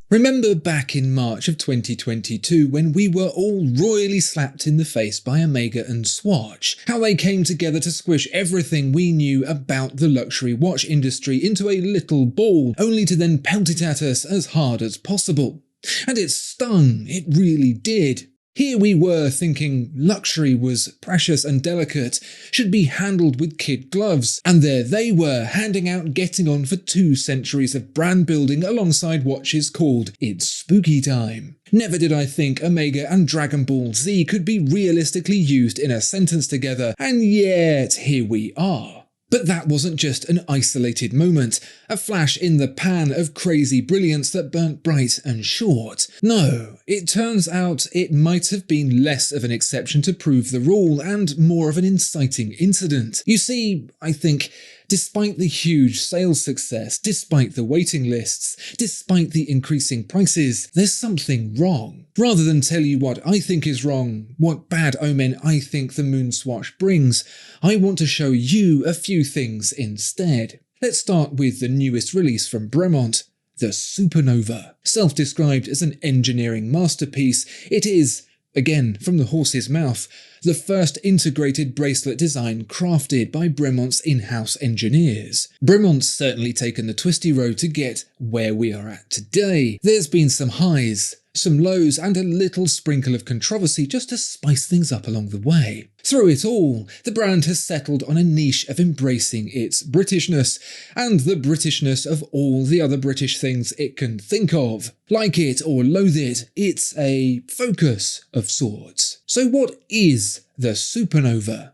Remember back in March of 2022 when we were all royally slapped in the face by Omega and Swatch, how they came together to squish everything we knew about the luxury watch industry into a little ball, only to then pelt it at us as hard as possible. And it stung, it really did. Here we were thinking luxury was precious and delicate, should be handled with kid gloves, and there they were handing out getting on for 2 centuries of brand building alongside watches called It's Spooky Time. Never did I think Omega and Dragon Ball Z could be realistically used in a sentence together, and yet here we are. But that wasn't just an isolated moment, a flash in the pan of crazy brilliance that burnt bright and short. No, it turns out it might have been less of an exception to prove the rule and more of an inciting incident. You see, I think, despite the huge sales success, despite the waiting lists, despite the increasing prices, there's something wrong. Rather than tell you what I think is wrong, what bad omen I think the MoonSwatch brings, I want to show you a few things instead. Let's start with the newest release from Bremont, the Supernova. Self-described as an engineering masterpiece, it is, again from the horse's mouth, the first integrated bracelet design crafted by Bremont's in-house engineers. Bremont's certainly taken the twisty road to get where we are at today. There's been some highs, some lows, and a little sprinkle of controversy just to spice things up along the way. Through it all, the brand has settled on a niche of embracing its Britishness, and the Britishness of all the other British things it can think of. Like it or loathe it, it's a focus of sorts. So what is the Supernova?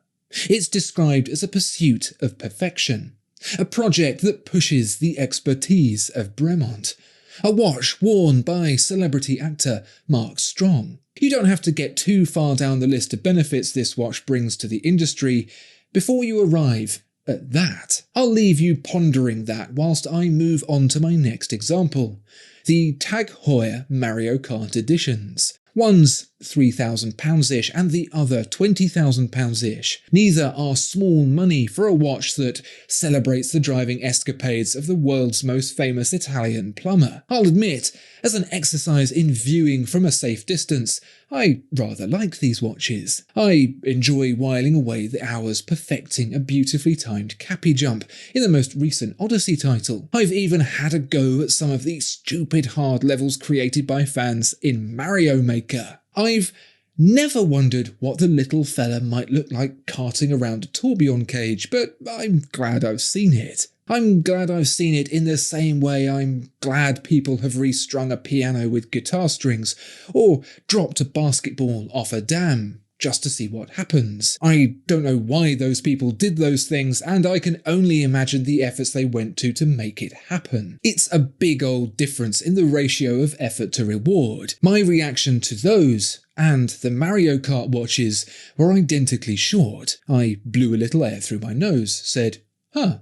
It's described as a pursuit of perfection, a project that pushes the expertise of Bremont. A watch worn by celebrity actor Mark Strong. You don't have to get too far down the list of benefits this watch brings to the industry before you arrive at that. I'll leave you pondering that whilst I move on to my next example, the Tag Heuer Mario Kart editions. One's £3,000-ish and the other £20,000-ish. Neither are small money for a watch that celebrates the driving escapades of the world's most famous Italian plumber. I'll admit, as an exercise in viewing from a safe distance, I rather like these watches. I enjoy whiling away the hours perfecting a beautifully timed cappy jump in the most recent Odyssey title. I've even had a go at some of the stupid hard levels created by fans in Mario Maker. I've never wondered what the little fella might look like karting around a tourbillon cage, but I'm glad I've seen it. I'm glad I've seen it in the same way I'm glad people have restrung a piano with guitar strings, or dropped a basketball off a dam, just to see what happens. I don't know why those people did those things, and I can only imagine the efforts they went to make it happen. It's a big old difference in the ratio of effort to reward. My reaction to those and the Mario Kart watches were identically short. I blew a little air through my nose, said, huh,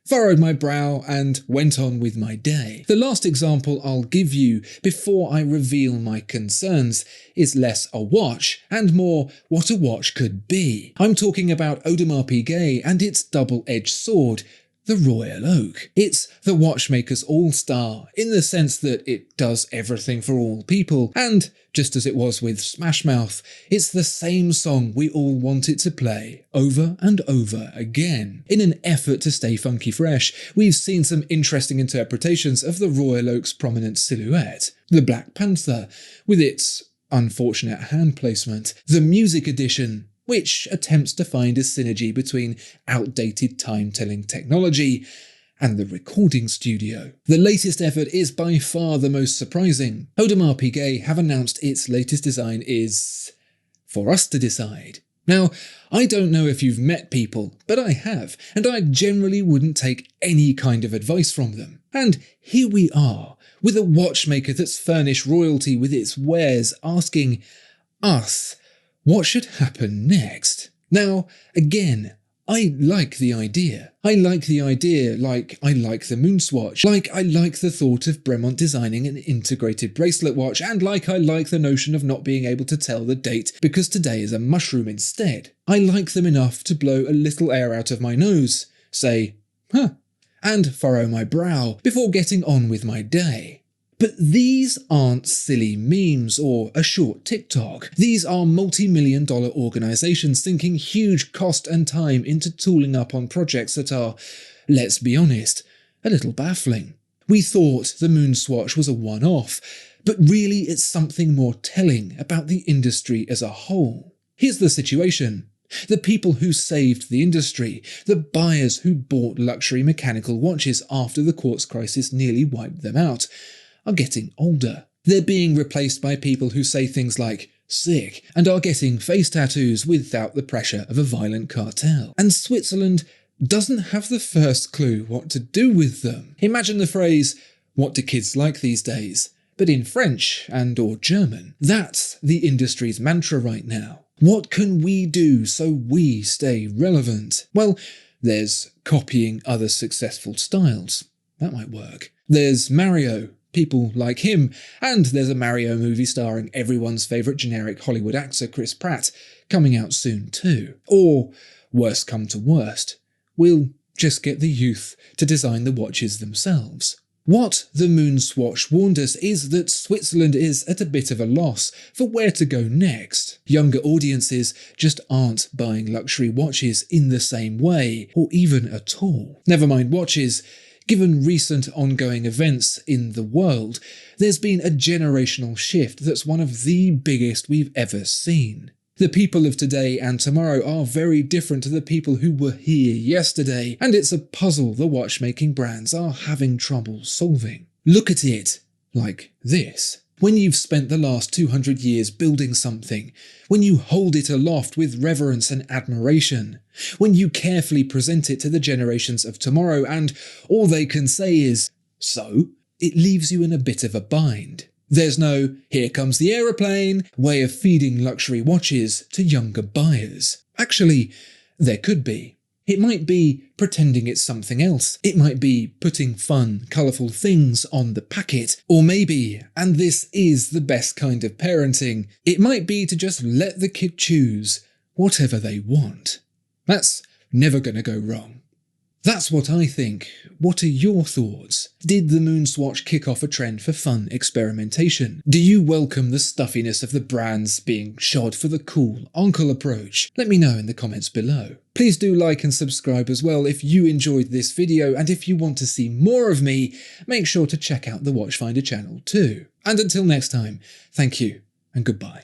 furrowed my brow, and went on with my day. The last example I'll give you before I reveal my concerns is less a watch and more what a watch could be. I'm talking about Audemars Piguet and its double-edged sword, the Royal Oak. It's the watchmaker's all-star, in the sense that it does everything for all people, and just as it was with Smash Mouth, it's the same song we all want it to play, over and over again. In an effort to stay funky fresh, we've seen some interesting interpretations of the Royal Oak's prominent silhouette. The Black Panther, with its unfortunate hand placement. The Music Edition, which attempts to find a synergy between outdated time-telling technology and the recording studio. The latest effort is by far the most surprising. Audemars Piguet have announced its latest design is for us to decide. Now, I don't know if you've met people, but I have, and I generally wouldn't take any kind of advice from them. And here we are, with a watchmaker that's furnished royalty with its wares, asking us what should happen next. Now, again, I like the idea. I like the idea like I like the MoonSwatch, like I like the thought of Bremont designing an integrated bracelet watch, and like I like the notion of not being able to tell the date because today is a mushroom instead. I like them enough to blow a little air out of my nose, say, huh, and furrow my brow before getting on with my day. But these aren't silly memes or a short TikTok. These are multi-million-dollar organizations sinking huge cost and time into tooling up on projects that are, let's be honest, a little baffling. We thought the MoonSwatch was a one-off, but really it's something more telling about the industry as a whole. Here's the situation. The people who saved the industry, the buyers who bought luxury mechanical watches after the quartz crisis nearly wiped them out, are getting older. They're being replaced by people who say things like sick and are getting face tattoos without the pressure of a violent cartel. And Switzerland doesn't have the first clue what to do with them. Imagine the phrase, "What do kids like these days?" but in French and or German. That's the industry's mantra right now. What can we do so we stay relevant? Well, there's copying other successful styles. That might work. There's Mario, people like him, and there's a Mario movie starring everyone's favourite generic Hollywood actor Chris Pratt coming out soon too. Or, worst come to worst, we'll just get the youth to design the watches themselves. What the MoonSwatch warned us is that Switzerland is at a bit of a loss for where to go next. Younger audiences just aren't buying luxury watches in the same way, or even at all. Never mind watches. Given recent ongoing events in the world, there's been a generational shift that's one of the biggest we've ever seen. The people of today and tomorrow are very different to the people who were here yesterday, and it's a puzzle the watchmaking brands are having trouble solving. Look at it like this. When you've spent the last 200 years building something, when you hold it aloft with reverence and admiration, when you carefully present it to the generations of tomorrow and all they can say is, "So?" it leaves you in a bit of a bind. There's no "here comes the aeroplane" way of feeding luxury watches to younger buyers. Actually, there could be. It might be pretending it's something else. It might be putting fun, colourful things on the packet. Or maybe, and this is the best kind of parenting, it might be to just let the kid choose whatever they want. That's never going to go wrong. That's what I think. What are your thoughts? Did the MoonSwatch kick off a trend for fun experimentation? Do you welcome the stuffiness of the brands being shod for the cool, uncle approach? Let me know in the comments below. Please do like and subscribe as well if you enjoyed this video, and if you want to see more of me, make sure to check out the Watchfinder channel too. And until next time, thank you and goodbye.